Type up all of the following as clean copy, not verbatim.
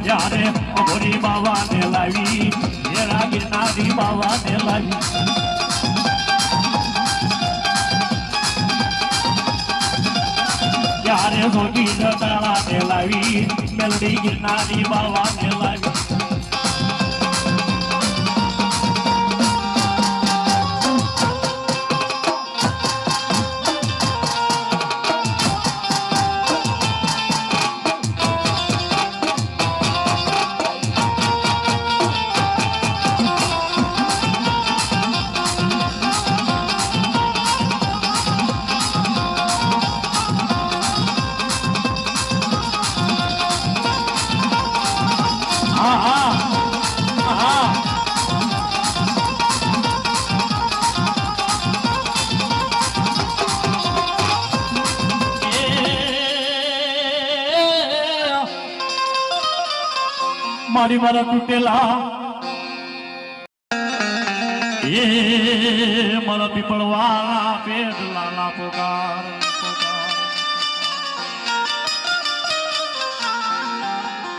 યારે ગોરી બાવાને લાવી હેરા ગિરનારી બાવાને લાવી યારે જોગી જટાળાને લાવી મેલડી ગિરનારી બાવાને લાવી મારી મારા તૂટેલા એ મારા પીપળવાળા પેટ લાલા પોકાર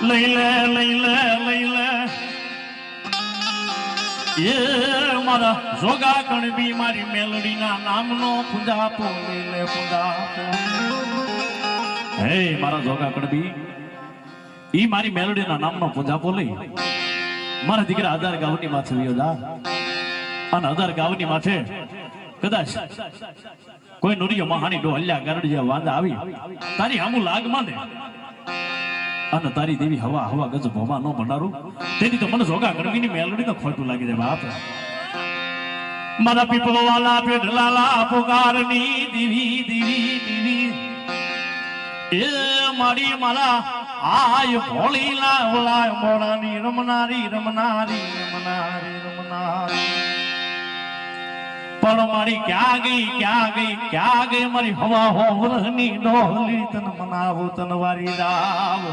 લઈ લે એ મારા જોગા કણબી મારી મેલડીના નામનો પૂંજાપો લઈ લે પૂંજાપો હે મારા જોગા કણબી ઈ મારી મેલોડીના નામનો પૂંજાપો લઈ મારા દીકરા હજાર ગાવની માથે વિયો જા અને હજાર ગાવની માથે કદાચ કોઈ નુરિયો મહાણી ડો હલ્યા ગરડિયા વાંદા આવી તારી હામુ લાગ માંડે અને તારી દેવી હવા હવા ગજ ભોમા નો ભંડારું તેથી તો મને જોગા ગણવીની મેલોડી તો ખોટું લાગી જાય બાપ મારા પીપળો વાલા પેઢલાલા પોકારની દીવી એ મારી મારા આય ભોળી લાવલા મોડાની રમનારી પણ મારી ક્યાં ગઈ મારી હવા હોવરની ડોહલી તન મનાવું તન વારી રાવ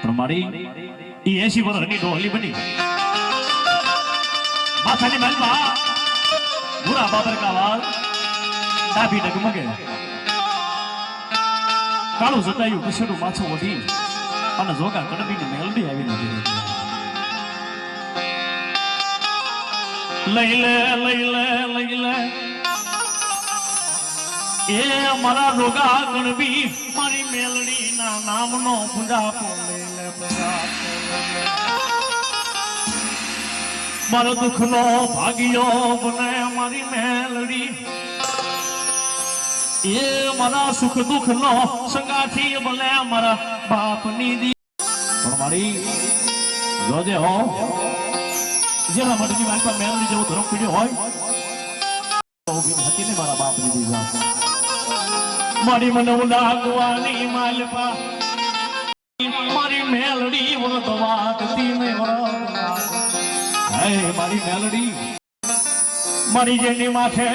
પણ મારી ઈ 80 વર્ષની ડોહલી બની માથાની મનમાં ભૂરા બાબર કા વાળ ડાભી ડગમગે કાળું જટાયું કુશળું માછું વધી અને જોગા કડબીની મેલડી આવી નથી લઈ લે એ મારા જોગા કડબી મારી મેલડીના નામનો પૂંજાપો લઈ લે મારો દુઃખનો ભાગ્યો બને મારી મેલડી એ મારા સુખ દુઃખ નો સંગાથી બોલે મારા બાપની દી પણ મારી જોજે હો જેના મટકી મારી પાસે મેલડી જેવો ધરમ પીડ્યો હોય ઊભી હતી ને મારા બાપની દી મારી મને ઉડાગવાની માલપા મારી મેલડી વળતવા કતી ને હે મારી મેલડી મારી જેની માથે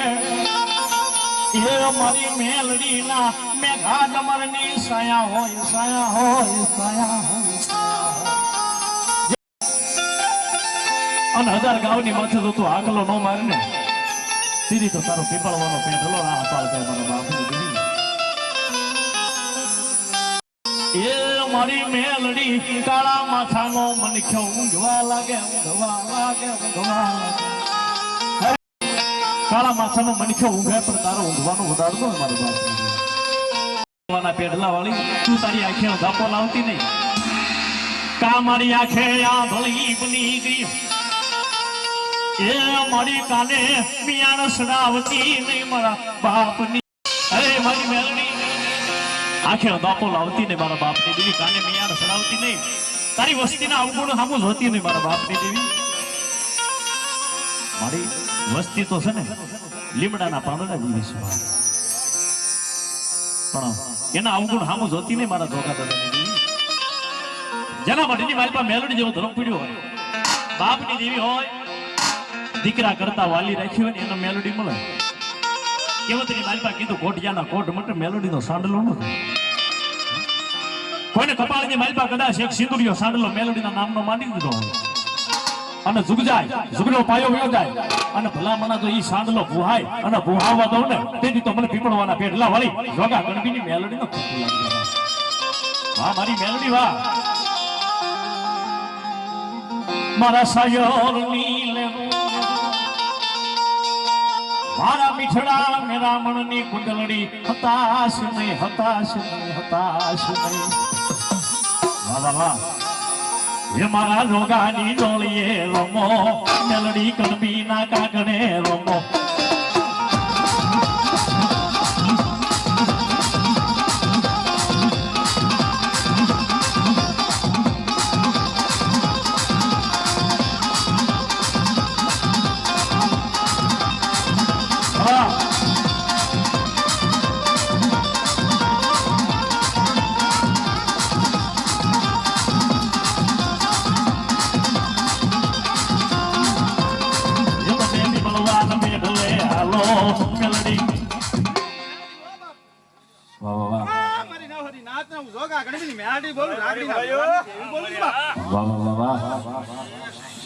એ મારી મેલડી ના મેઘા ડમરની સાયા હોય અને હજાર ગાવની માથે તો તું આકલો ન મારે ને સીધી તો તારો પીપળવાનો પેઢલો ના પાલ કરે મારા બાપની દીવી એ મારી મેલડી કાળા માથાનો મનખ્યો ઊંઘવા લાગે કાળા માથાનો મનખ્યો ઊંઘે પણ તારો ઊંઘવાનો ઉડાડતો મારો બાપ પેડલા વાળી તું તારી આંખે ધાપો લાવતી નહીં કા મારી આંખે આ ભળી બની ગઈ એ મારી કાને મિયાણ સડાવતી નહીં મારા બાપની અરે મારી મેલડી આંખે ધાપો લાવતી નહીં મારા બાપની દેવી કાને મિયાણ સડાવતી નહીં તારી વસ્તીના અવગુણ સામુ જોતી નહીં મારા બાપની દેવી મારી વસ્તી તો છે ને લીમડાના પાંદડા જેવી છે પણ એના અવગુણ સામુ જોતી નહીં મારા ધોકા દાદાની જેના માટેની મારી પાસે મેલડી જેવો ધર્મ પીડ્યો હોય બાપની દેવી હોય દીકરા કરતા વાલી રાખી હોય ને એનો મેલડી મળે કેવતની મારી પાસે કીધું કોટિયાના કોટ મટે મેલડીનો સાંડલો નથી કોઈને કપાળની મારી પાસે કદાચ એક સિંદુરિયો સાંડલો મેલડીના નામનો માંડી દીધો હોય અને ઝુગ જાય ઝુગનો પાયો વયો જાય અને ભલામણા તો ઈ સાંડલો ભૂહાય અને ભૂહાવા દઉં ને તેથી તો મને પીપળવાના પેટલા વાળી જોગા ગણબીની મેલડીનો ખોટું લાગી વાહ મારી મેલડી વાહ મારા સયોરની લેવું મારા મીઠડા મેરામણની કુંડલડી હતાશ નહીં હતાશ નહીં હતાશ નહીં વાહ વાહ એ મારા રોગાની ડોળીએ રમો મેલડી કડબી ના કાગડે રમો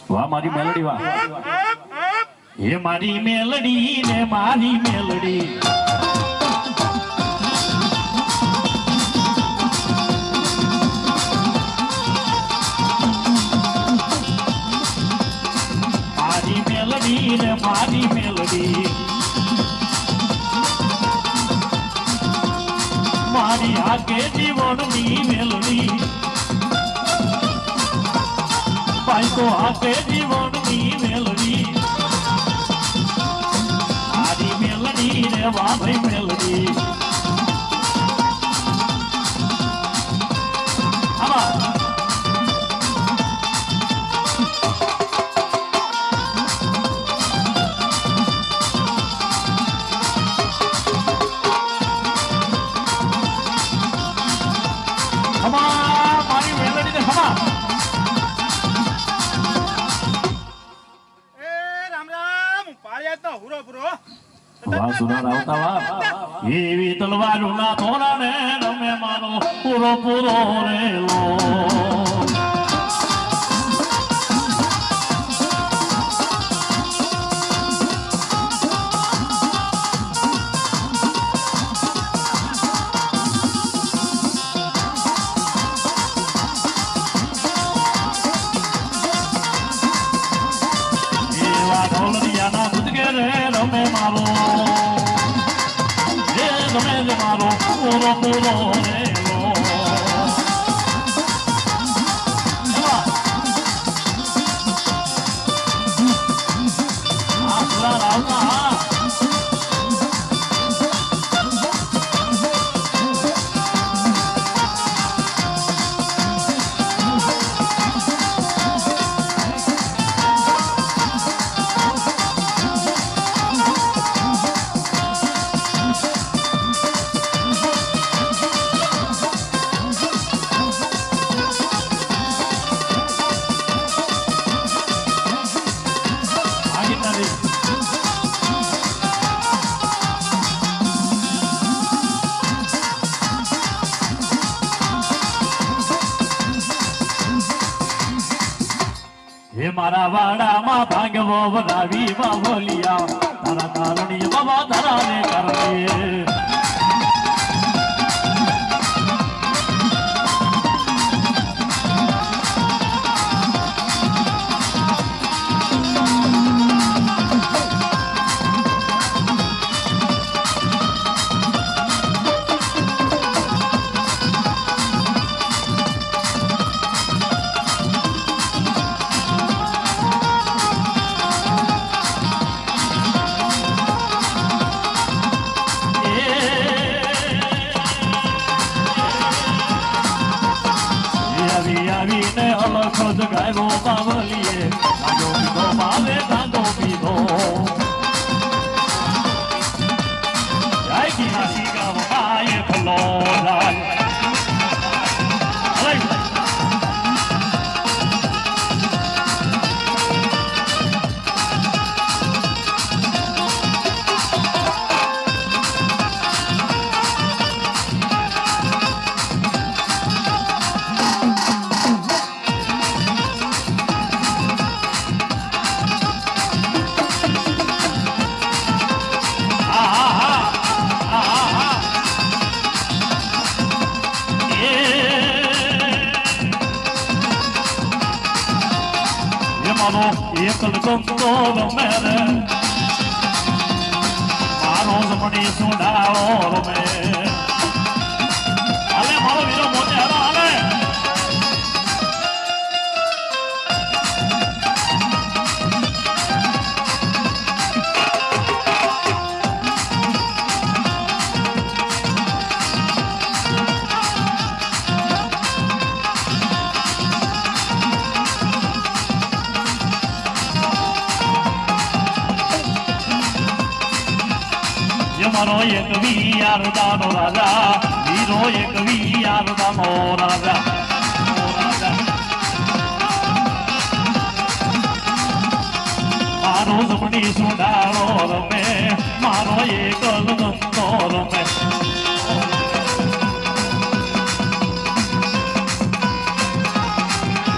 વાહ મારી મેલડી વાહ એ મારી મેલડી ને મારી મેલડી મારી મેલડી ને મારી મેલડી મારી આગે જીવનની મેલડી ભાઈ તો આગે જીવનની મેલડી મારી મેલડી રે વાહ ભાઈ મેલડી એવી તલવારો ના થોડા ને રમે મારો પૂરો પૂરો રેલો એવા ઢોલરિયા ના દૂધ રે રમે મારો મારો પૂરો પૂરો રેલો આસરા રાવતા હે મારા વાડામાં ભાંગવો બનાવી બાવલિયા તારા કારણી બાબા ધરાને કરવે આવીને અલખ જગાવ્યો બાવલીએ ગાંડો પીધો બાવે ગાંડો પીધો જય કિનાસી ગામમાં એ ખલો જાય મારો એકલ ગમતો રમે રે મારો જમણી સુડાળો રમે હાલે મારો વીરો મોટે હાલો હાલે મારો એક વીર દાનો રાજા વીરો એક વીર દાનો રાજા મારો જમણી સુડાળો રમે મારો એકલ ગમતો રમે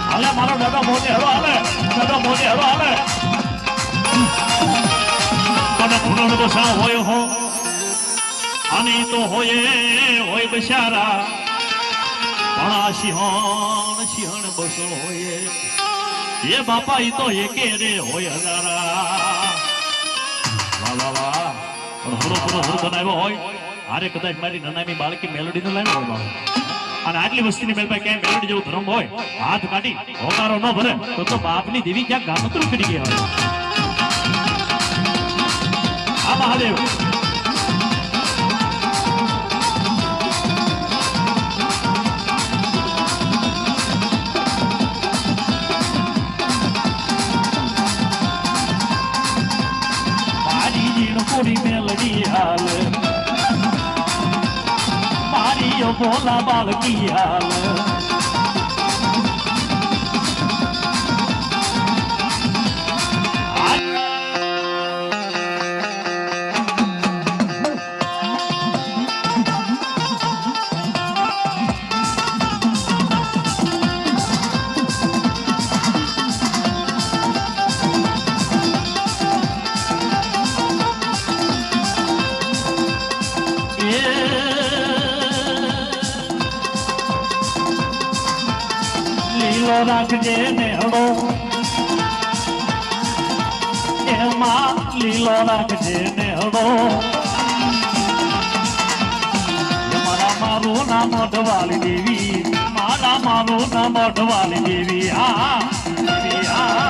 હાલે મારો દાદા મોજે હરો હાલે દાદા મોજે હરો હાલે મને ભૂલો બસા હોય હો અને તો હોય બશારા પણ આ સિંહણ બસો હોય એ બાપા ઈ તો એકે રે હોય હજારા વાહ વાહ વાહ પણ હરો બનાવ્યો હોય હારે કદાચ મારી નાનાની બાળકી મેલોડી નો લાવ્યો હોય અને આટલી વસ્તીની મેલ પાસે ક્યાંય મેલોડી જેવું ધર્મ હોય હાથ કાઢી હોકારો ન ભરે તો બાપની દેવી ક્યાંક ગામતરું કરી ગયા હોય આ મહાદેવ મેલડી હાલ મારી બોલા બાળકી હાલ રાખજે નેહડો એમાં લીલો રાખજે નેહડો મારા મારું નામ અઢવાલી દેવી મારા મારું નામ અઢવાલી દેવી હા દેવી હા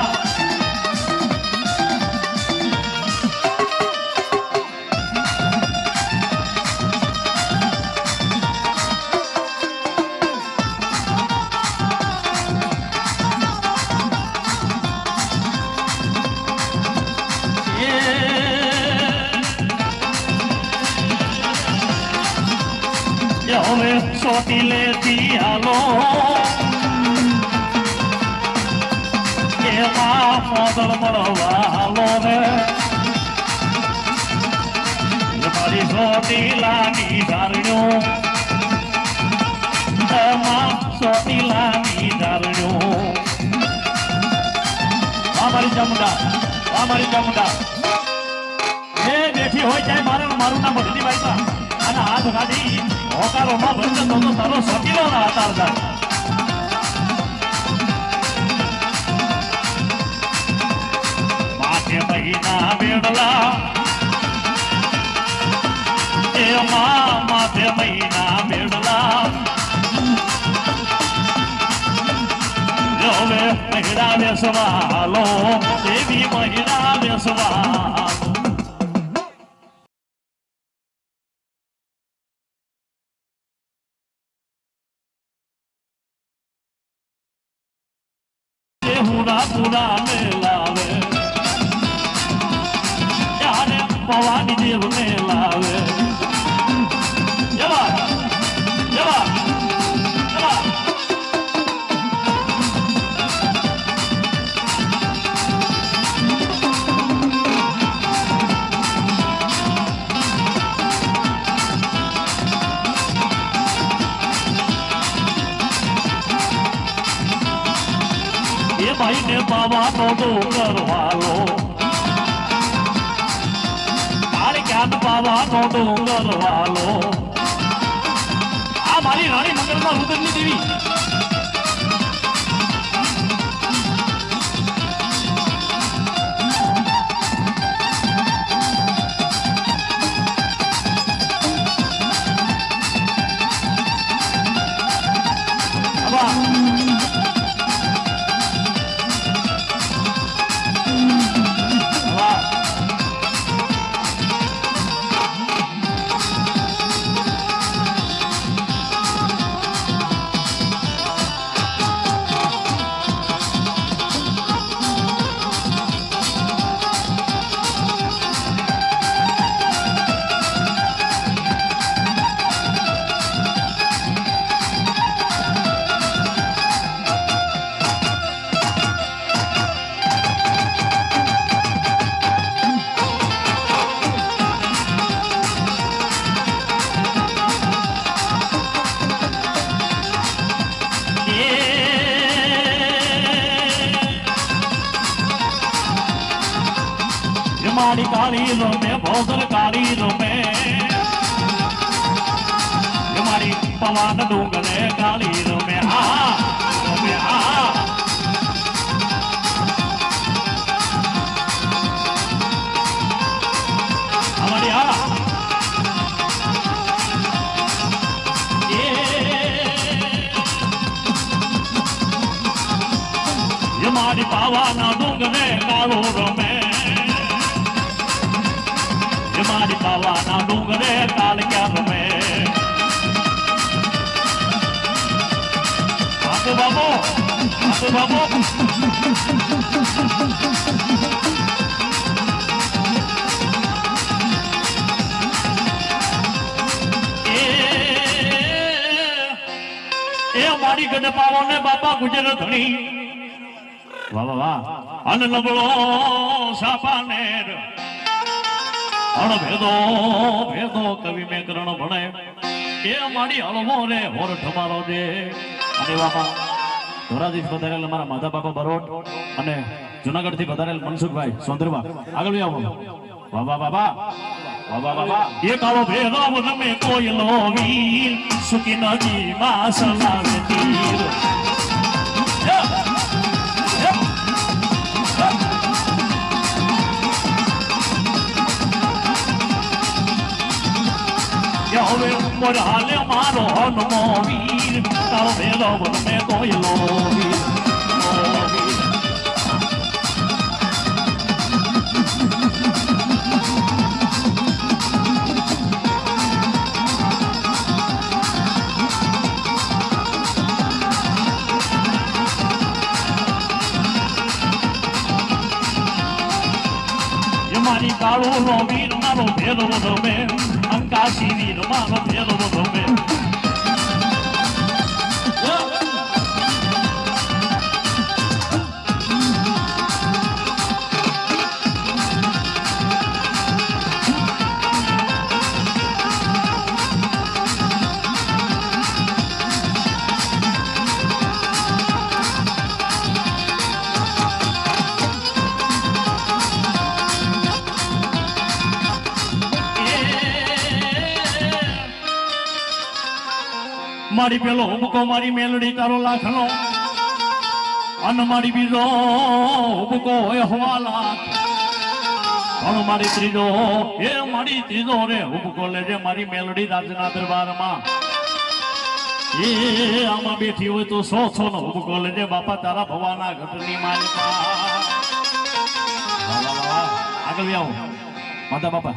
હવે સોટી લેતી હાલો એમાં મોદલ મળવા હાલો ને મારી સોટી લાની ધારણ્યો એમાં સોટી લાની ધારણ્યો અમારી ચામુંડા એ બેઠી હોય જાય મારું નામ બધી બાઈમાં અને હાથ કાઢી હોકારો માં બંધ તો તારો સતીલો ના આધાર થાય માથે મહિના બેડલા એમાં માથે મહિના બેડલા હવે મહિના બેસવાલો દેવી મહિના બેસવા પૂરા મેલાવે ત્યારે પવાની દેવ મેલાવે જવા જવા જવા ભાઈ ને પાવાનો ડોંગર વાલો તારે ક્યાં પાવાનો ડોંગર વાલો આ મારી રાણી મંગળમાં રુદરની દેવી મારી કાળી રમે ભોગર કાળી રમે મારી પવાન ડુંગરે કાળી રમે હા રમે હા અમારી હા મારી પાવાના ડુંગરે કાળો રમે મારી પાવાના ડુંગરે કાળ ક્યાં રમે આપો બાબો એ મારી ગઢ પાવો ને બાપા ગુજર ધણી વાહ વાહ અન નબળો સાપાને ભેદો ભેદો કવિ મેં કરણ ભણે એ મારી હળવો રે હોર ઠમારો દે અને બાપા ધોરાજી પધારેલ મારા માધા બાપા બરોટ અને જુનાગઢ થી પધારેલ મનસુખભાઈ સોંદરવા આગળ આવો બાબા બાબા બાબા બાબા એ કાળો ભેદો તમે કોઈ લો વીર સુકી નદી માં સલાવે તીર હવે ઉમર હાલે મારો હનમો વીર તારો ભેદો તમે કોઈ લો વીર મારી કાળો નો વીર મારો ભેદો તમે અંકાશી વીર મારો ભેદો તમે મારી પેલો હુબકો મારી મેલડી તારો લાખનો અને મારી બીજો હુબકો હોય હવાલા પણ મારી ત્રીજો એ મારી ત્રીજો રે હુબકો લેજે મારી મેલડી રાજના દરબારમાં એ આમાં બેઠી હોય તો 100 નો હુબકો લેજે બાપા તારા ભવાના ઘટની માલપા આગળ આવો માતા બાપા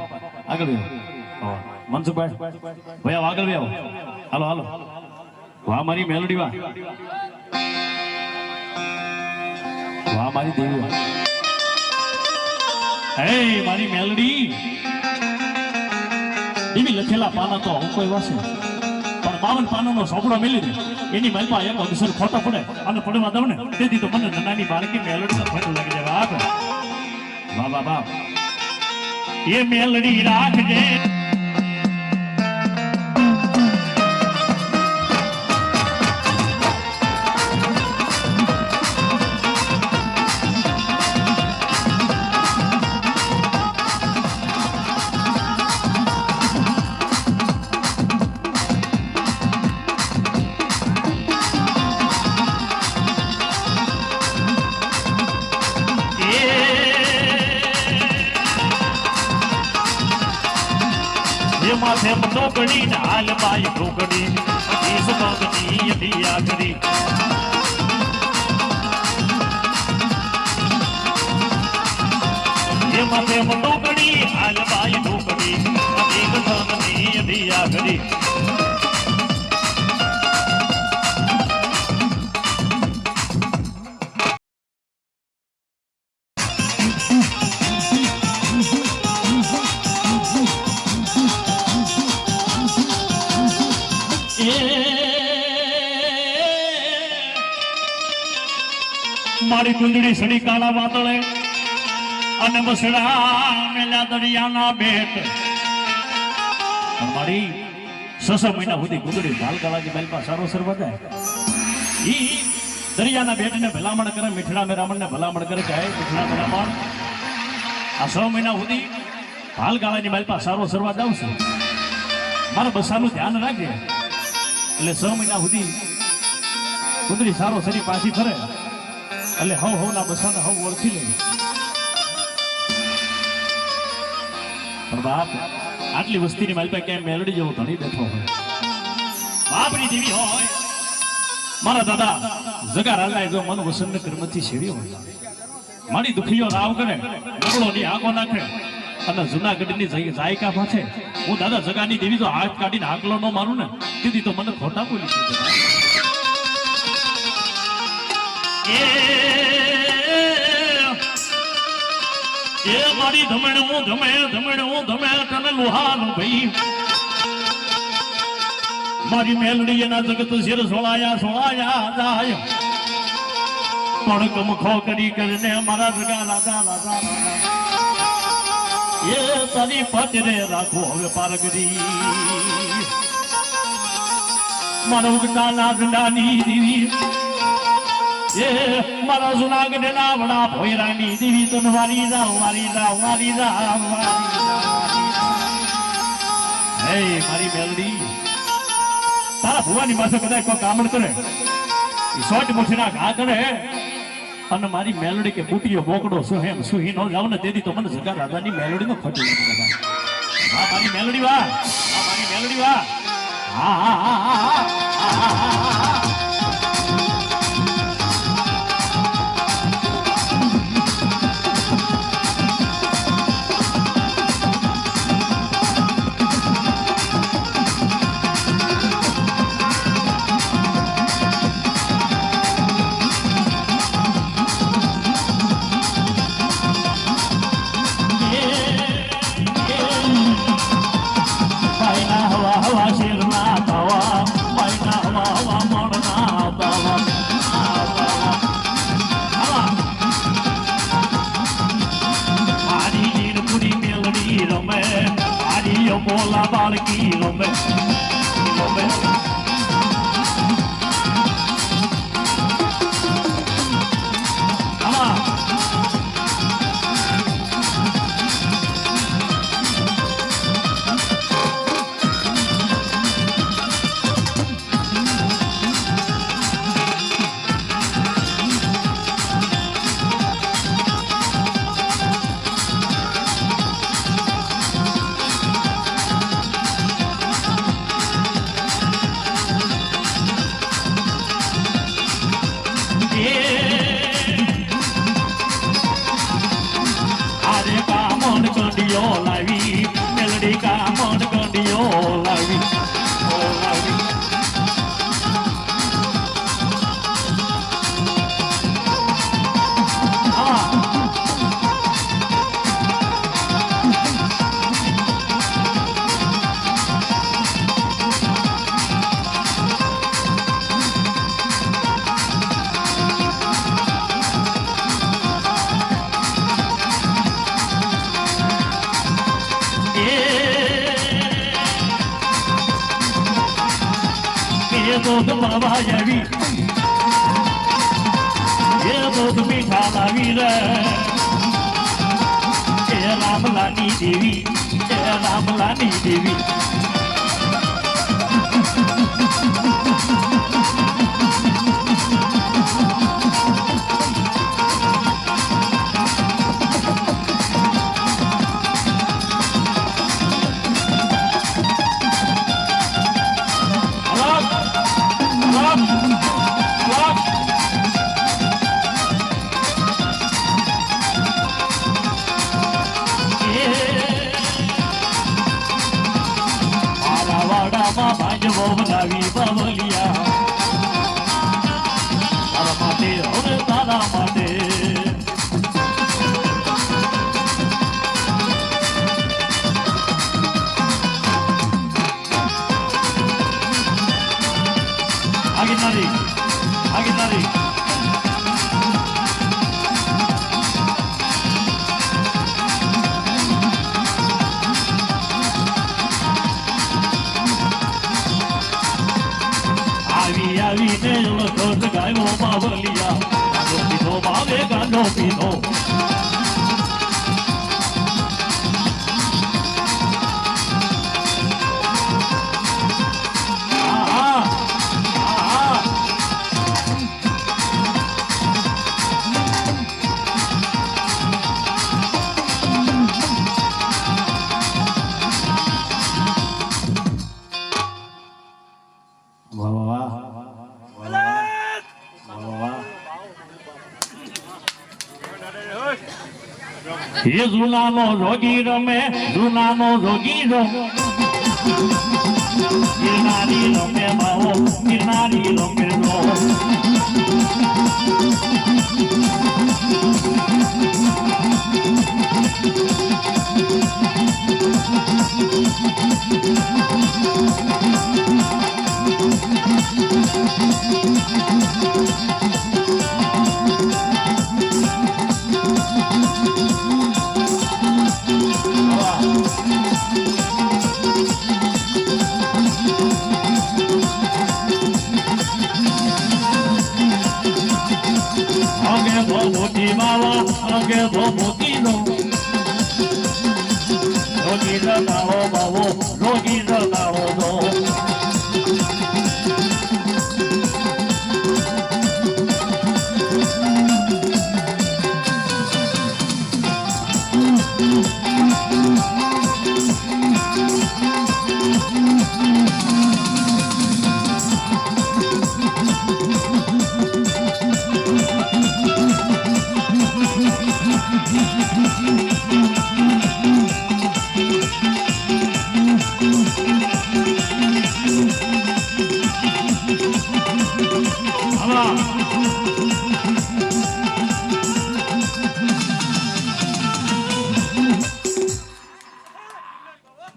આગળ આવો મનસુખભાઈ ભાઈ આગળ આવો હાલો હાલો વાહ મારી મેલોડી વાહ વાહ મારી દેવી હે મારી મેલોડી એવી લખેલા પાના તો હું કોઈ વાસે પણ 52 પાનાનો સોપડો મેલી દે એની માલપા એક અક્ષર ખોટો પડે અને પડવા દઉં ને તેથી તો મને નાની બાળકી મેલોડી તો ફેટ લાગી જાય વાહ વાહ વાહ એ મેલડી રાખજે માથે ટોકડી ઢાલ બાઈ ટોકડી ઈસ ભગની યદિયા કરી એ માથે ટોકડી ઢાલ બાઈ ટોકડી ઈસ ભગની યદિયા કરી મારી કુંદડી સડી કાળા વાદળે અને બસડા મેલા દરિયાના બેટ મારી 6 મહિના સુધી કુંદડી ભાલ કાળાજી મારી પાસે સારો સર બધાય ઈ દરિયાના બેટને ભલામણ કરે, મીઠડા મેરામણને ભલામણ કરે કે મીઠડા મેરામણ આ 6 મહિના સુધી હાલગાળાની માલપા સારો સરવા જાઉં છું, મારા બસાનું ધ્યાન રાખજે. એટલે 6 મહિના સુધી કુંદરી સારો સરી પાછી ફરે એટલે હવના બસાને હવ ઓળખી લે. પણ બાપ આટલી વસ્તીની માલપા ક્યાંય મેલડી જેવો ધણી બેઠો હોય, બાપની દેવી હોય, મારા દાદા જગા રાજાએ જો મન વસંત કર્મથી સેવ્યો હોય, મારી દુખીઓ રાવ કરે, નગળોની આગો નાખે અને જુનાગઢની જાયકા પાસે હું દાદા જગાની દેવી જો હાથ કાઢીને આગલો ન મારું ને દીદી તો મને ખોટા બોલી એ મારી ધમણ હું ધમે તને લોહાનું ભાઈ મારી મેલડી એના જગત શિર સોળાયા જાય પણ કમખો કરી કરીને મારા જગા લાદા એ તારી પતરે રાખો હવે પારગરી મારા ઉગતાના ઝંડાની દીવી એ મારા જુનાગઢ ના વડા ભોયરાની દેવી તો વારી જાવ હે મારી મેલડી તારા ભુવાની પાસે કદાચ કોઈ કામણ કરે સોટ મુઠીના ઘા કરે અને મારી મેલડી કે બુટીઓ બોકડો શું એમ શું હી નો જાવ ને તેથી તો મને જગા રાજાની મેલડી નો ખોટું હા મારી મેલડી વાહ હા બોલા બાળકી રમે दूध बाबा जावी ये दूध मीठा लावी रे रामलानी देवी બનાવી બાવલિયા તારા માટે હવે તારા માટે આગિનારી આવીને બાવલિયા ગાંડો પીધો બાવે ગાંડો પીધો એ જૂનાનો રોગી રમે જૂનાનો રોગી રમે ગિરનારી રમે બાવો ગિરનારી રમે લો મોતી બાવા અંગે મોતી નો રોગી રગાવો બાવો રોગી રગાવો દો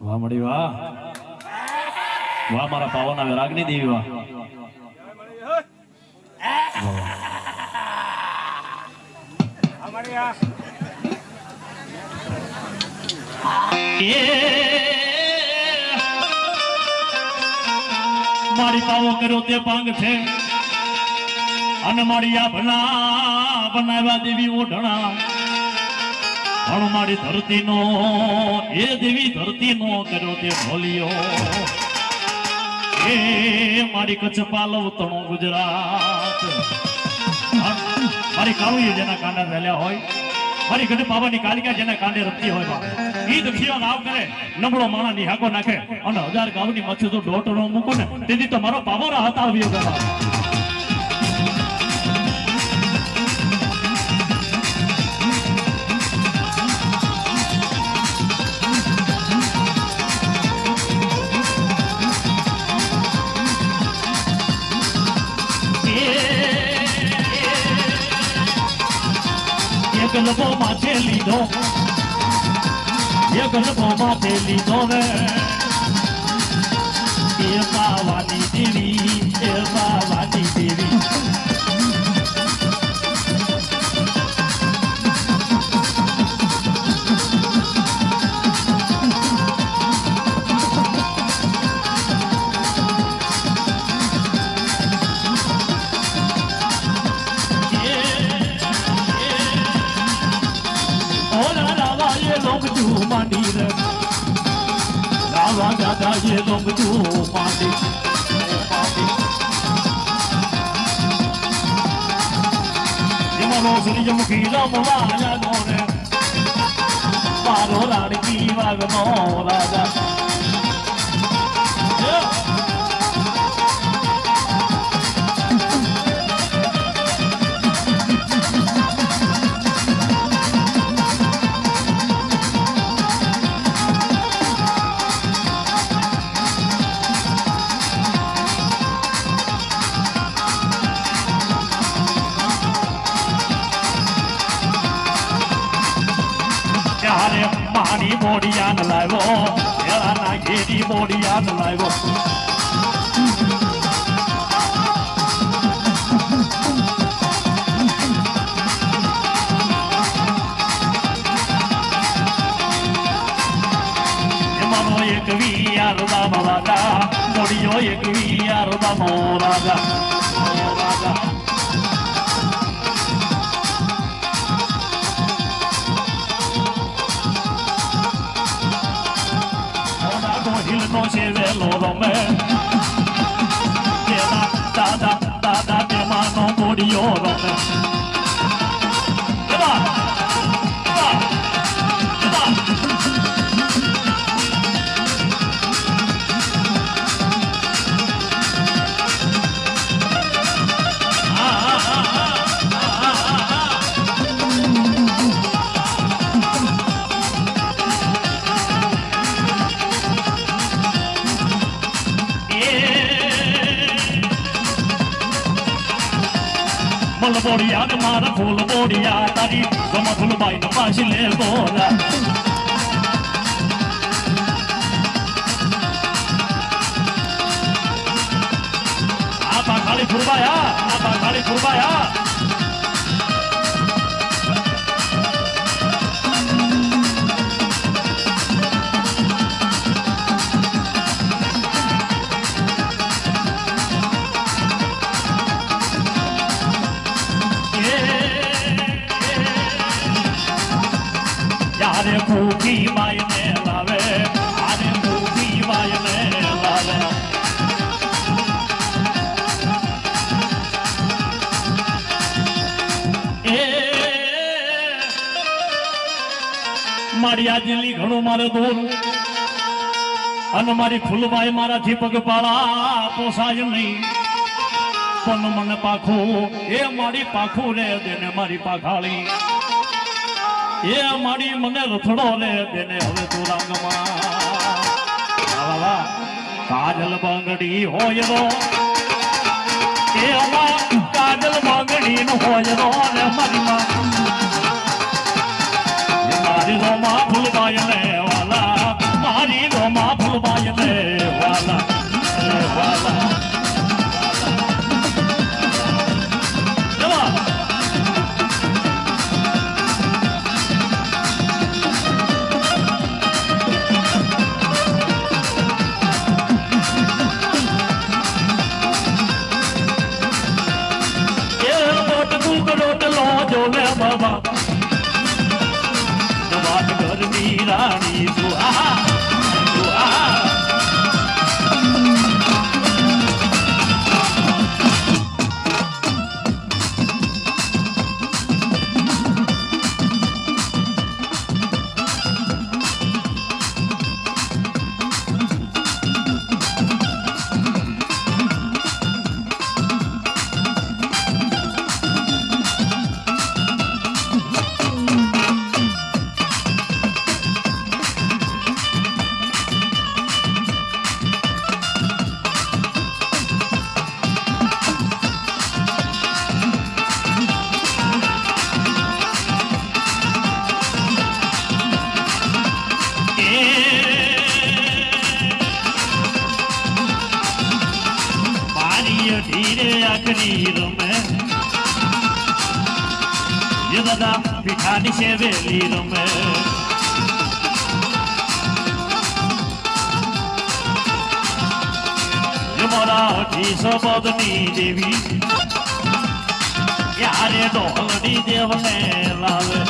વાહ મળી વાહ વાહ મારા પાવાના વિરાગની દેવી વાહ મારી પાવો કર્યો તે પાંગ છે અને મારી આ ભલા બનાવ્યા દેવી ઓઢણા હણ મારી ધરતીનો એ દેવી ધરતીનો કર્યો તે ભોલિયો એ મારી કચ્છ પાલવ તણો ગુજરાત મારી કાળુએ જેના કાંડા વેલ્યા હોય મારી ગઢ પાવાની કાલિકા જેના કાંડે રમતી હોય ઈ દક્ષિણો ગાવ કરે નબળો માણા ની હાકો નાખે અને 1000 ગાવની મચ્છી તો ડોટરો મૂકો ને તેથી તો મારો પાવો રાહત આવ્યો ગયો ગલબો માથે લીધો એ ગલબો માથે લીધો રે એ પાવાની દેવી એ પાવાની દેવી દાદા ये लोग जो पाते जमनो सुनी जमुखी रमवाया नोरे पारो रानी वागनो राजा મારી મોડિયાન લાવ્યો એળાના ઘેરી મોડિયાન લાવ્યો એમાંનો એક વિયાર દામો રાજા મોડિયો એક વિયાર દામો રાજા રાજા રમે એવા એવા એવા બોડિયા ને મારા ફૂલ બોડિયા તારી ગમ ફૂલબાઈ ને પાછી લે બોલા આપા ખાલી ફૂરબાયા આરે ભૂખી બાઈ ને લાવે આરે ભૂખી બાઈ ને લાવે એ મારી આ દિલ્હી ઘણું મારે દૂર અને મારી ફૂલબાઈ મારાથી પગપાળા પોસાય નહીં પણ મને પાખું એ મારી પાખું રે દેને મારી પાખાળી એ મારી મને રથડો રે દેને હવે તું રંગમાં કાજલ બંગડી હોય રો એ કાજલ બંગડી નો હોય રો ને મારી રોમા ફૂલબાઈ ને વાલા મારી રોમા ફૂલબાઈ ને વાલા બાબા વાત ઘરની રાણી સુહા ધીરે આખરી રમે ये दादा पिठानी से वेली रमे ये मराठी सबदनी देवी यारे ढोलनी देवने लावे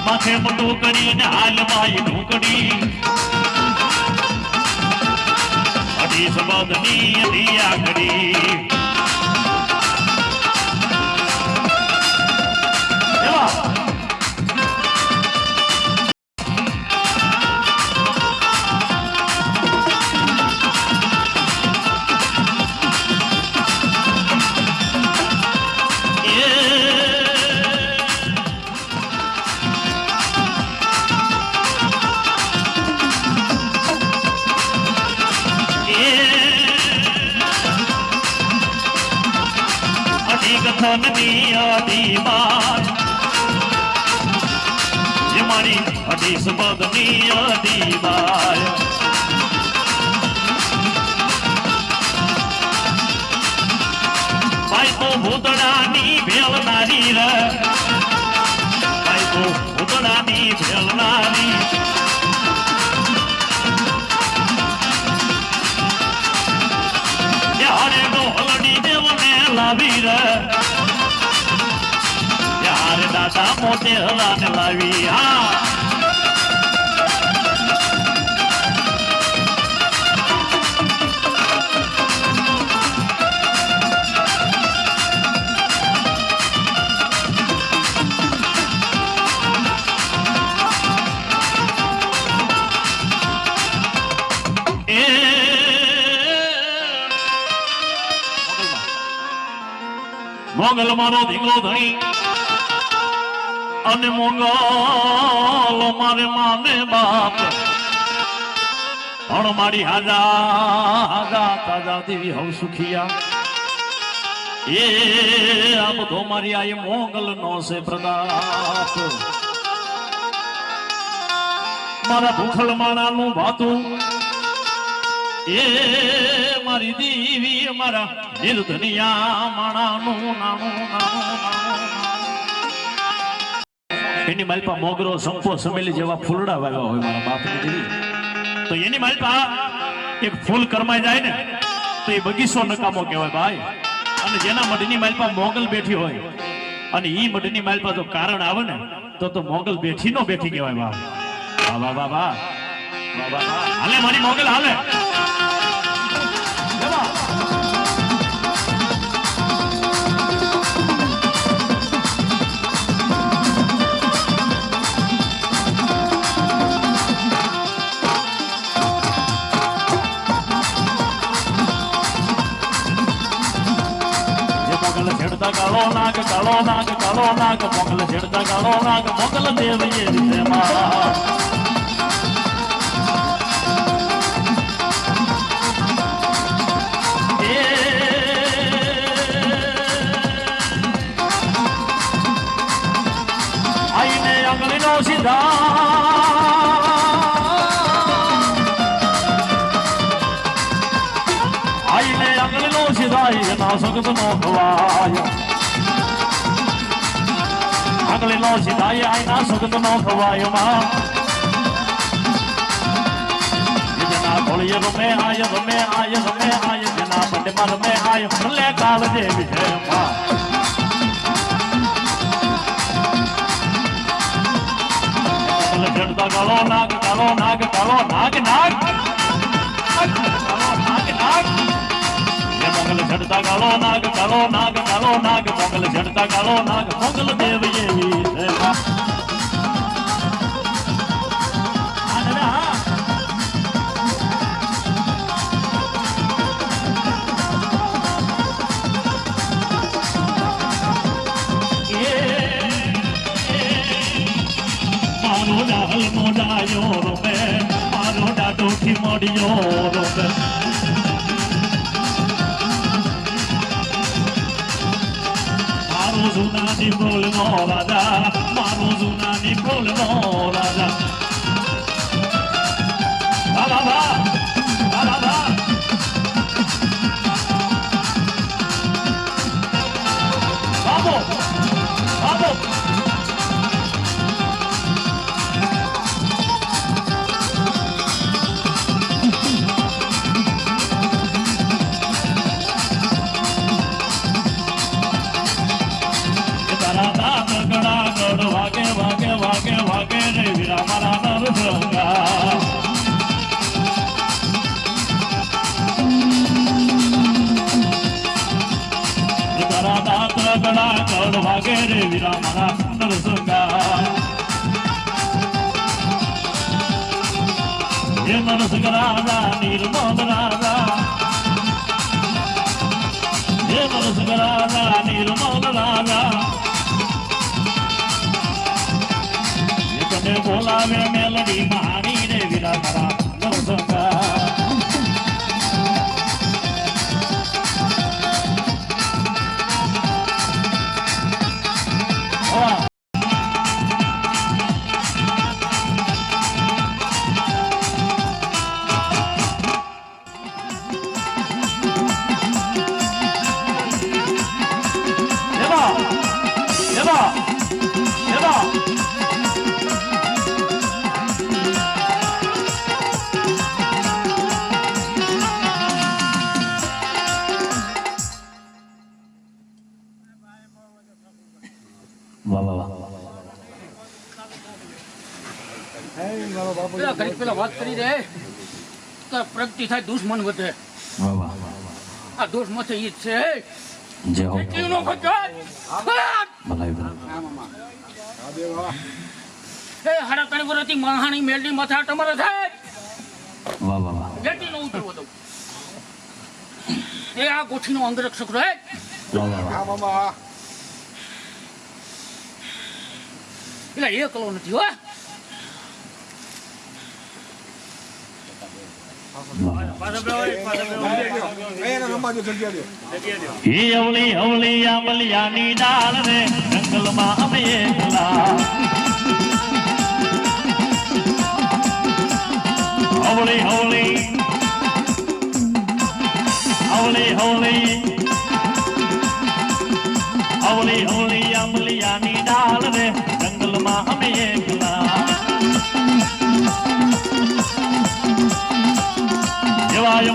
माथे मुटुकड़ी ने हाल माई ढूकड़ी अड़ी सबदनी अड़ी आकड़ी कथनी आदि बार ये मारी अड़ी सबदनी आदि बार भाई तो भूतड़ानी भेलनारी रे भाई तो भूतड़ानी भेलनारी લાવી રે યાર દાદા મોતે હલાને લાવી હા મોગલ મારો દીકરો ધણી અને મોગલ મારે માને બાપ પણ મારી હાજા તાજા દેવી હવ સુખિયા એ આ બધો મારી આ મોગલ નો છે પ્રતાપ મારા ભૂખલ માણાનું ભાતું એ મારી દેવી મારા નિર્ધનિયા માણાનું એની માલપા મોગરો સંપો સમેલી જેવા ફૂલડા વાવ્યા હોય મારા બાપની દેવી તો એની માલપા એક ફૂલ કરમાઈ જાય ને તો એ બગીચો નકામો કહેવાય ભાઈ અને જેના મઢની માલપા મોગલ બેઠી હોય અને ઈ મઢની માલપા જો કારણ આવે ને તો મોગલ બેઠી નો બેઠી કહેવાય વાહ વાહ વાહ વાહ વાહ વાહ હાલે મારી મોગલ હાલે કાળો નાગ કાળો નાગ કાળો નાગ મોગલ છેડતા કાળો નાગ મોગલ દેવીએ વિષયમાં આઈને આંગળીનો સીધા આઈને આંગળીનો સીધા એના સગત નો ખવાય આગલી નો સીધાય આઈના સગત નો ખવાય માં જેના ખોળીએ રમે આય જેના પંડમાં રમે આય ભલે કાળ જે વિજય માં ચડતા કાળો નાગ કાળો નાગ કાળો નાગ નાગ કાળો નાગ નાગ મોગલ ચડતા કાળો નાગ કાળો નાગ કાળો નાગ મોગલ ચડતા કાળો નાગ મોગલ દેવ એવી મારો ડાલ મોડાયો રોમે મારો ડાટો થી મોડિયો રોમે Zunani prol no raja, maro zunani prol no raja. Baba ba, baba ba. Babo, babo. વાગે રે વીરા મારા નરસંગા તારા દાંત ગળા કડ વાગે રે વીરા મારા નરસંગા હે નરસંગ રાજા નિર્મલ રાજા હે નરસંગ રાજા નિર્મલ રાજા બોલાવે મેલડી મારી રે વીરા મારા નરસંગા પેલા ઘડી પેલા વાત કરી દે કે પ્રગતિ થાય દુશ્મન વધે. વાહ વાહ આ દોષ મથે ઈ જ છે. જય હો કેટલીનો ખોટાય ભલાઈ એ હાડા 3 વર્ષથી મહાણી મેલડી માથા તમારે થાય. વાહ વાહ વાહ જેટીનો ઉતરવો દઉં એ આ ગોઠીનો અંગરક્ષક રહે. વાહ વાહ વાહ એટલે એકલો નથી હો. હી અવળી અવળી આંબલિયાની ડાળ રે જંગલમાં અમે એકલા અવળી અવળી અવળી અવળી અવળી અવળી આંબલિયાની ડાળ રે જંગલમાં અમે એકલા જેવાય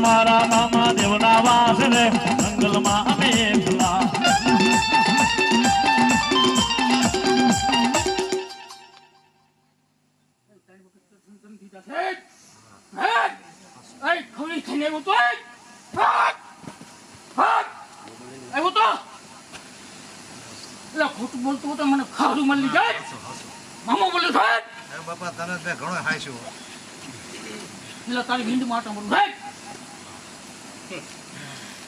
મારા મામા દેવના વાસ રે જંગલમાં અમે એકલા ખોટું બોલતું તો મને ખાડું મળી જાય. મામા બોલ્યું સાહેબ બાપા તને મેં ઘણો હાઈશું એટલે તારી ભીંડ માટે બોલું સાહેબ.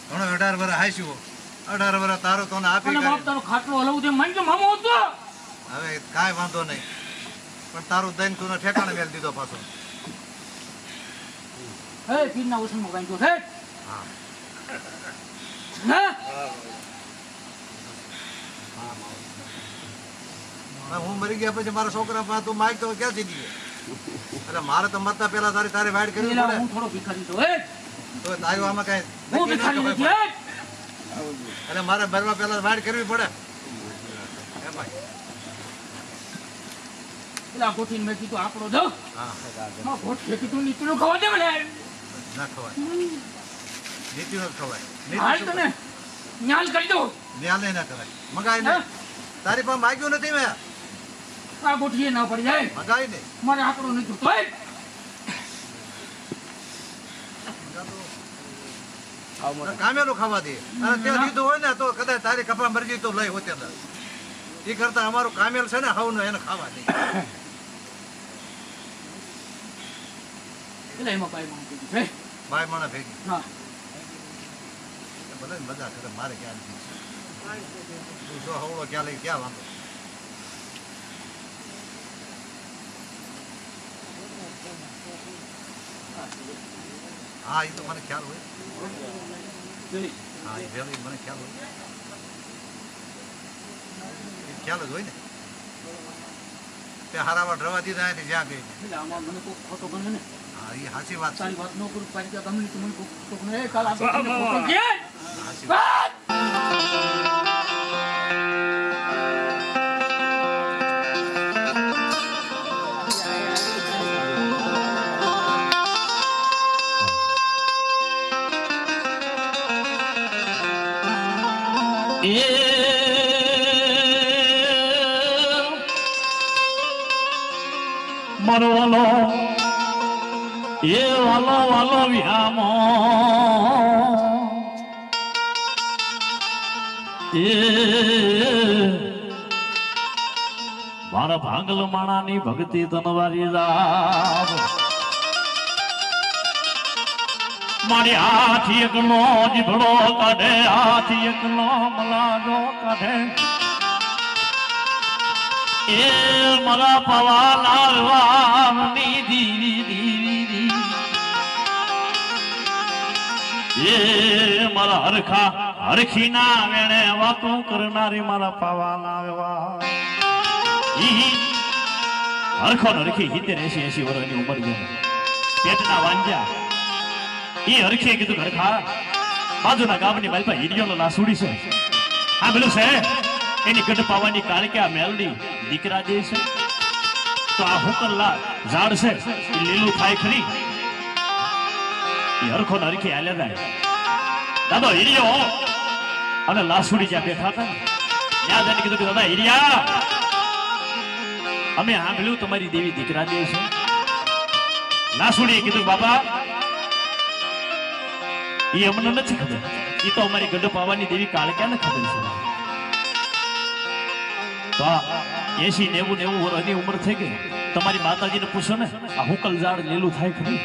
ઘણો 18 વર્ષ હાઈશું 18 વર્ષ તારો તને આપી અને બાપ તારો ખાટલો હલવું દે મને મામો હતો. હવે કાંઈ વાંધો નહીં પણ તારું દઈને તું ઠેકાણે મેળ દીધો પાછો. હે પીરના ઉસમાં ગાંજો છે હા ના હું મરી ગયા પછી મારા છોકરા પાસે તું માગ તો ક્યાંથી દીધે એટલે મારે તો મરતા પેલા તારી વાઈડ કરવી પેલા પડે હું થોડો ભિખારી છું હે તો તારું આમાં કઈ હું ભિખારી નથી હે. એટલે મારે મરવા પેલા વાઈડ કરવી પડે હે ભાઈ પેલા ગોઠીને મેં કીધું આંકડો દો. હા ગોઠીએ કીધું નીચલું ખાવા દે મને. ના ખવાય નીતિનો જ ખવાય હાલ નીતિ તને ન્યાલ કરી દો. ન્યાલે ના કરાય મગાય નહીં તારી પાસે માગ્યું નથી મેં આ ગોઠીએ ના પડી જાય મગાય નહીં મારે આંકડો નથી જોતો હે. કામેલું ખાવા દે અને તે લીધું હોય ને તો કદાચ તારી કપા મરજી તો લઈ હોતે એ કરતા અમારું કામેલ છે ને હાવ એને ખાવા દે એટલે એમાં કાંઈ માંગ કીધું છે. ભાઈ મને ભેગી હા બધા મજા કરે મારે ક્યાં નથી તું જો હવળો ક્યાં લઈ ક્યાં વાંધો હા એ તો મને ખ્યાલ હોય હા એ ભેળી મને ખ્યાલ હોય એ ખ્યાલ જ હોય ને તે હારાવા ડરવા દીધા અહીંથી જ્યાં ગઈ એટલે આમાં મને કોઈ ખોટો ગણે ને હા એ સાચી વાત છે તારી વાત ન કરું પાછી કે ગમે તે મને કોઈ ખોટો ગણે. એ કાલ આ ગોઠીને ખોટો કહે. સાચી વાત મારો વાલો એ વાલો વાલો વ્યામો એ મારા ભાંગલ માણાની ભક્તિ તનવારી રામ મારી હાથ એકલો જીભડો કાઢે હાથ એકલો મલાજો કાઢે એ મારા પવા લાલવાની દીવી દીવી એ મારા હરખી ના વેણે વાતો કરનારી મારા પવા લાલવા હરખો હરખી 70-80 વર્ષની ઉંમર ગયો પેટના વાંજ્યા એ હરખે કીધું હરખા બાજુના ગામની માલપા હિરિયો લાસુડી છે આ પેલું છે એની ગઢ પાવાની કાળક્યા મેલડી દીકરા જે છે તો આ હુકરલા ઝાડ છે એ લીલું થાય ખરી એ હરખો ને હરખી હાલ્યા જાય દાદો હિરિયો અને લાસુડી જ્યાં બેઠા હતા ને ત્યાં જઈને કીધું કે દાદા હિરિયા અમે સાંભળ્યું તમારી દેવી દીકરા દે છે. લાસુડીએ કીધું બાબા એ અમને નથી ખબર, એ તો અમારી ગઢ પાવાની દેવી કાળક્યાને ખબર છે. તો 80-90 વર્ષની ઉંમર થઈ ગઈ, તમારી માતાજીને પૂછો ને આ હુકલ ઝાડ લીલું થાય ખરી?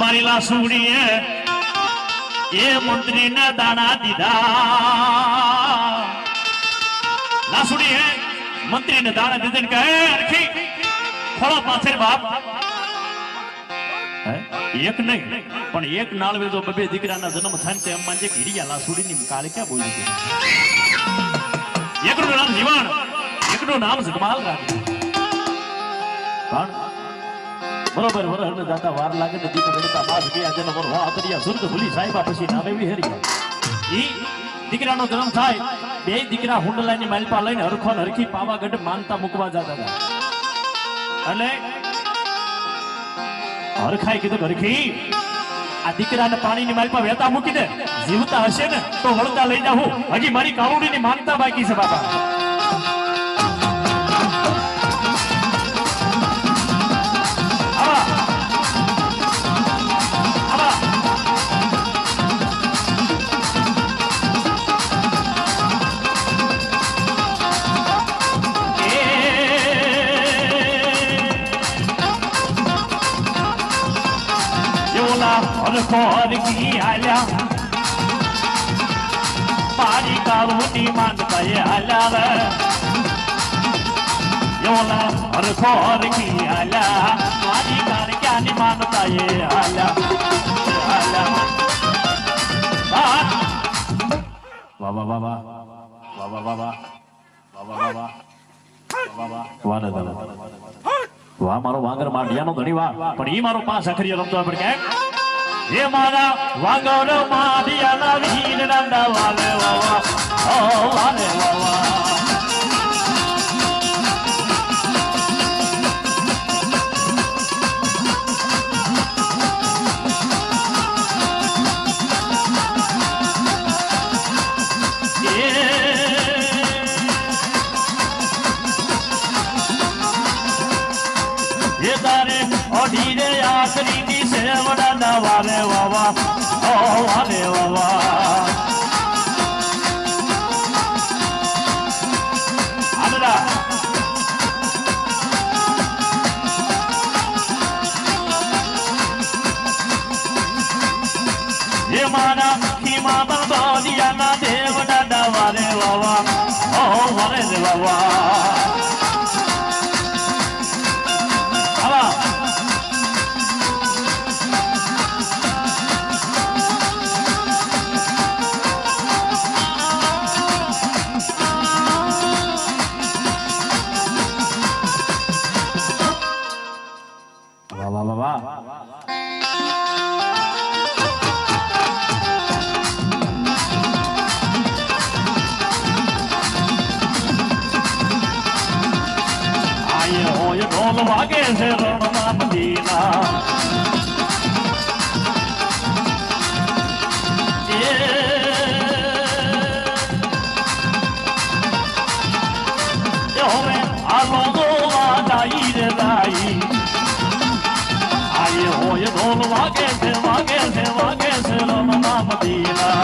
મારી લાસુડીએ એ મંત્રીને દાણા દીધા. લાસુડીએ મંત્રીને દાણા દીધા ને કહે અરખી ખોળો પાછળ બાપ. એક નહીં પણ એક નાળવે જો બબે દીકરાના જન્મ થાય તો એમ માનજે કે હિરિયા લાસુડીની કાળે ક્યાં બોલી છે. એકનું નામ જીવણ, એકનું નામ જગમાલ રાખ્યું. બરોબર વરહને દાતા વાર લાગે તો દીકરા ગણતા બાદ ગયા જેનો વર વા અતરિયા સુરત ભૂલી સાહેબા પછી નામે બી હરિયા. ઈ દીકરાનો જન્મ થાય, બે દીકરા હુંડલાની માલપા લઈને હરખો ને હરખી પાવાગઢ માનતા મૂકવા જતા હતા. એટલે હરખાઈ કીધું હરખી આ દીકરાને પાણીની માલપા વહેતા મૂકી દે, જીવતા હશે ને તો વળતા લઈ જાઉં, હજી મારી કાળુડીની માનતા બાકી છે બાપા. ખોરકી આલ્યા મારી કાળુની માનતા એ આલ્યા યોલા હર ખોરકી આલ્યા મારી કાળક્યાની માનતા એ આલ્યા. વાહ વાહ વાહ વાહ વાહ વાહ વાહ વાહ વાહ મારો વાંગર માંડિયાનો ધણી વાહ. પણ ઈ મારો 5 અખરીઓ રમતો આપણે કેમ હે મારા વાંગર માડિયાના વીર નંદા વાલે વાવા ઓ વાલે વાવા. એ તારે ઓઢીને આખરીની સેવડા વાલે વાવા ઓ વાલે વાવા. આનંદા એ મારા ખીમા બંધોલિયાના દેવડા વાલે વાવા ઓ વાલે વાવા. ઢોલ વાગે છે રણના મદીના હવે આ લોકો દાઈ રે દાઈ આયે હોય ઢોલ વાગે છે રણના મદીના.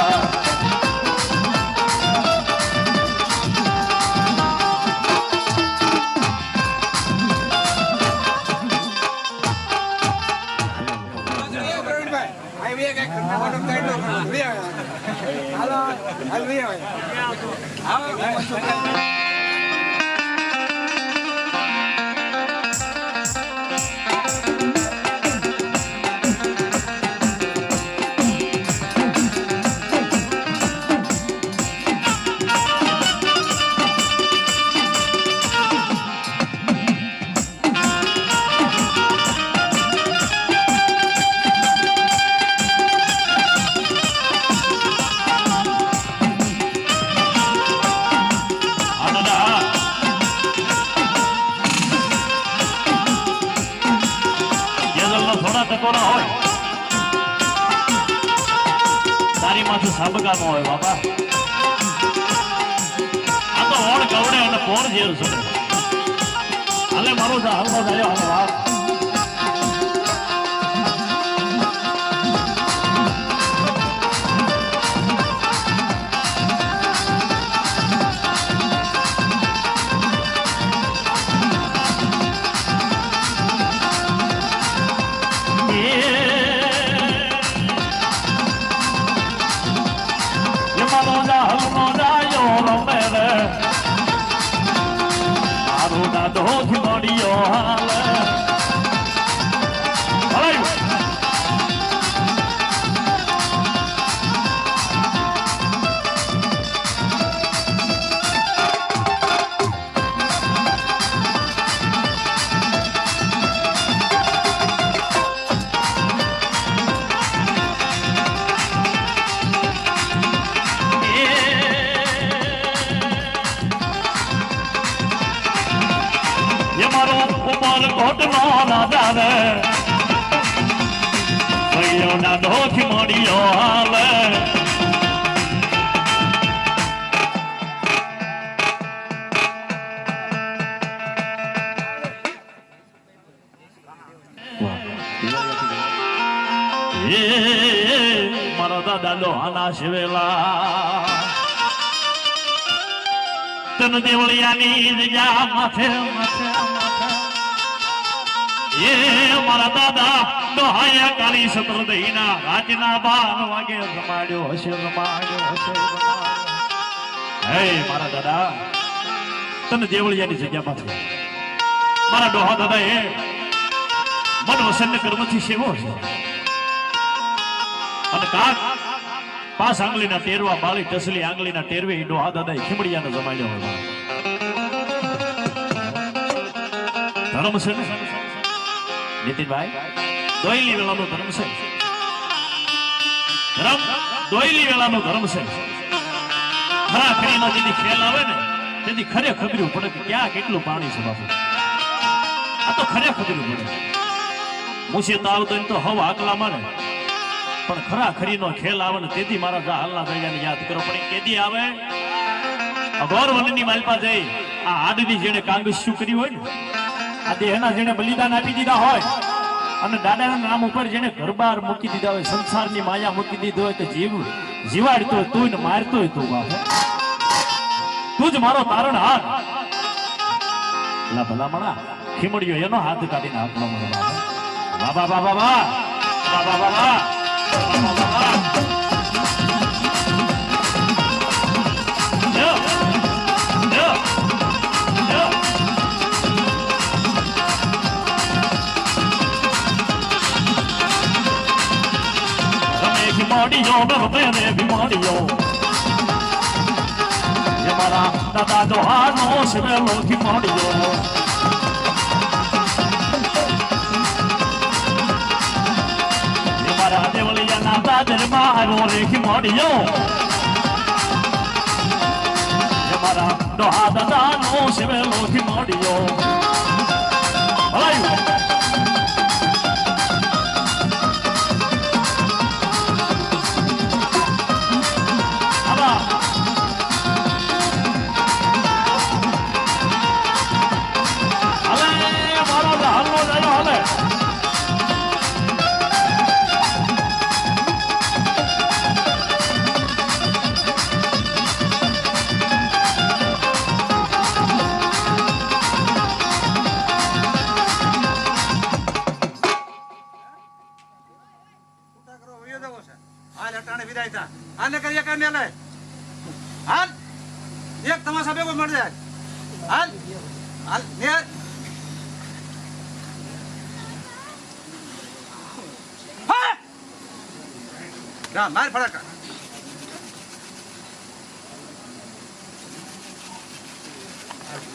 તારી માથે સાબકા નો હોય બાપા. આ તો ઓળ ગવડે અને પોર ઝેર છે. હાલે મારો હાલનો જાય હાલો વાત. ધોથી મળ્યો હાલે મારો દાદા લોહાના શિવેલા તન દેવળિયાની જગ્યા માથે માથે એ મારા દાદા ડોહાયા કાલી સત્ર દહીના રાજના 12 વાગે રમાડ્યો હશે હે મારા દાદા તને દેવળિયાની જગ્યા માંથી મારા ડોહા દાદા એ મન વસન કર્મથી સેવો છે અને કાક પાસ આંગળીના ટેરવા બાળી ટસલી આંગળીના ટેરવે ડોહા દાદા ખીમડિયાને જમાડ્યો હોય ધર્મ છે ને નીતિનભાઈ દોયલી વેળાનો ધર્મ છે. ધર્મ દોયલી વેળાનો ધર્મ છે. ખરા ખરીનો જેથી ખેલ આવે ને તેથી ખરે ખબર્યું પડે કે ક્યાં કેટલું પાણી છે બાપુ. આ તો ખરે ખબર્યું પડે. મુસીબત આવતો તો હવ આકલા મારે પણ ખરા ખરીનો ખેલ આવે ને તેથી મારા હાલના દરિયાને યાદ કરો. પણ કેદી આવે અઘોર વનની માલપા જઈ આ આડની જેને કાંગસ શું કર્યું હોય ને આ દેહના જેને બલિદાન આપી દીધા હોય અને દાદાના નામ ઉપર જેને ઘરબાર મૂકી દીધા હોય સંસારની માયા મૂકી દીધો હોય તો જીવાડતો તું ને મારતો તું બાપે તું જ મારો તારણ હાથ ભલામણા ખીમડ્યો એનો હાથ કાઢીને હાથમાં મને બાબા બાબા બાબા બાબા બાબા બીમારીઓ બરબે બીમારીઓ મારા દાદા દોહાનો શિવેલો બીમારીઓ મારા દેવળિયાના દાદરમાં આવ્યો રે બીમારીઓ મારા દોહા દાદાનો શિવેલો બીમારીઓ આને કરીએ કે મેલે હાલ એક તમાશા ભેગો મળી જાય હાલ હાલ ને હા માર ફટાકા